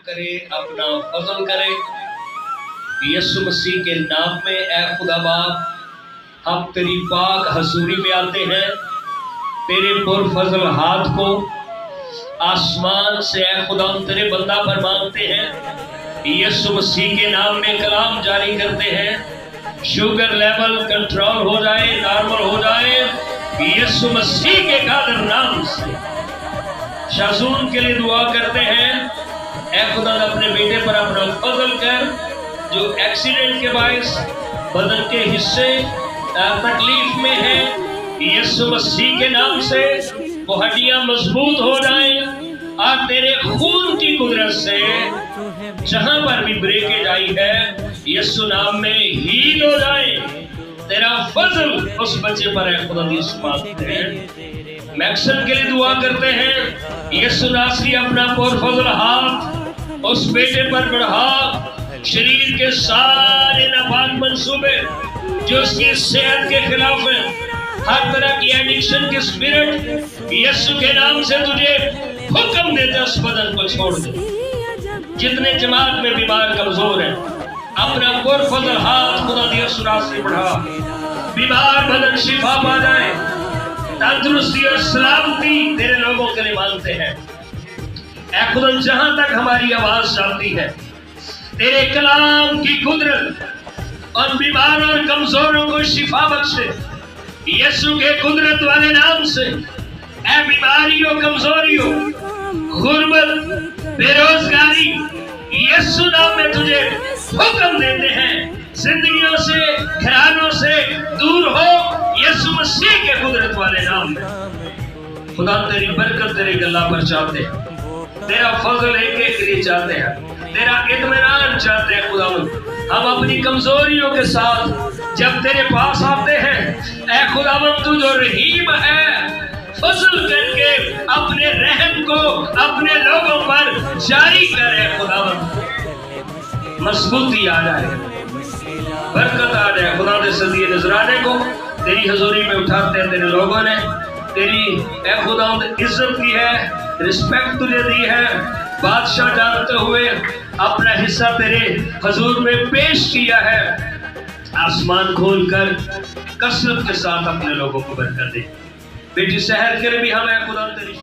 کرے، اپنا فضل کرے یسوع مسیح کے نام میں۔ اے خدا باپ، ہم تیری پاک حضوری میں آتے ہیں، تیرے پرفضل ہاتھ کو آسمان سے اے خدا ہم تیرے بندہ پر مانگتے ہیں۔ یسوع مسیح کے نام میں کلام جاری کرتے ہیں، شوگر لیول کنٹرول ہو جائے، نارمل ہو جائے یسوع مسیح کے قادر نام سے۔ شازون کے لیے دعا کرتے ہیں، اے خدا اپنے بیٹے پر اپنا فضل کر، جو ایکسیڈنٹ کے باعث بدن کے حصے تکلیف میں ہیں، یسوع مسیح کے نام سے وہ ہڈیاں مضبوط ہو جائیں اور تیرے خون کی قدرت سے جہاں پر بھی بریکیج آئی ہے یسوع نام میں ہیل ہو جائے۔ تیرا فضل اس بچے پر ہے خدا دی سمات ہے۔ میکسن کے لیے دعا کرتے ہیں، یسوع ناصری اپنا پرفضل ہاتھ اس بیٹے پر بڑھا، شریر کے سارے ناپاک منصوبے جو اس کی صحت کے خلاف ہیں، ہر طرح کی ایڈکشن کی اسپرٹ یسوع کے نام سے تجھے حکم دیتا اس بدن کو چھوڑ دے۔ جتنے جماعت میں بیمار کمزور ہیں اپنا پرفضل ہاتھ خدا دی یسوع ناصری بڑھا، بیمار بدن شفا پا جائے، تندرستی اور سلامتی تیرے لوگوں کے لیے مانگتے ہیں۔ اے خدا جہاں تک ہماری آواز جاتی ہے تیرے کلام کی قدرت اور بیماروں اور کمزوروں کو شفا بخشے یسوع کے قدرت والے نام سے۔ اے بیماریوں، کمزوریوں، غربت، بے روزگاری یسوع نام میں تجھے حکم دیتے ہیں، زندگیوں سے، گھرانوں سے دور ہو یسوع مسیح کے قدرت والے نام میں۔ خدا تیری برکت تیرے گلہ پر چاہتے ہیں، تیرا فضل ایک ایک لیے چاہتے ہیں، تیرا اطمینان چاہتے ہیں۔ خدا ہم اپنی کمزوریوں کے ساتھ جب تیرے پاس آتے ہیں، اے خدا تو جو رحیم ہے فضل کر کے اپنے رحم کو اپنے لوگوں پر جاری کرے۔ خدا مضبوطی آ جائے، برکت آ جائے۔ خدا دے صدیے نذرانے کو تیری حضوری میں اٹھاتے ہیں، تیرے لوگوں نے تیری اے خدا عزت کی ہے، رسپیکٹ تجھے دی ہے، بادشاہ جانتے ہوئے اپنا حصہ تیرے حضور میں پیش کیا ہے۔ آسمان کھول کر کثرت کے ساتھ اپنے لوگوں کو برکت دے۔ بیٹی سحر کے لیے بھی ہمیں خدا تیری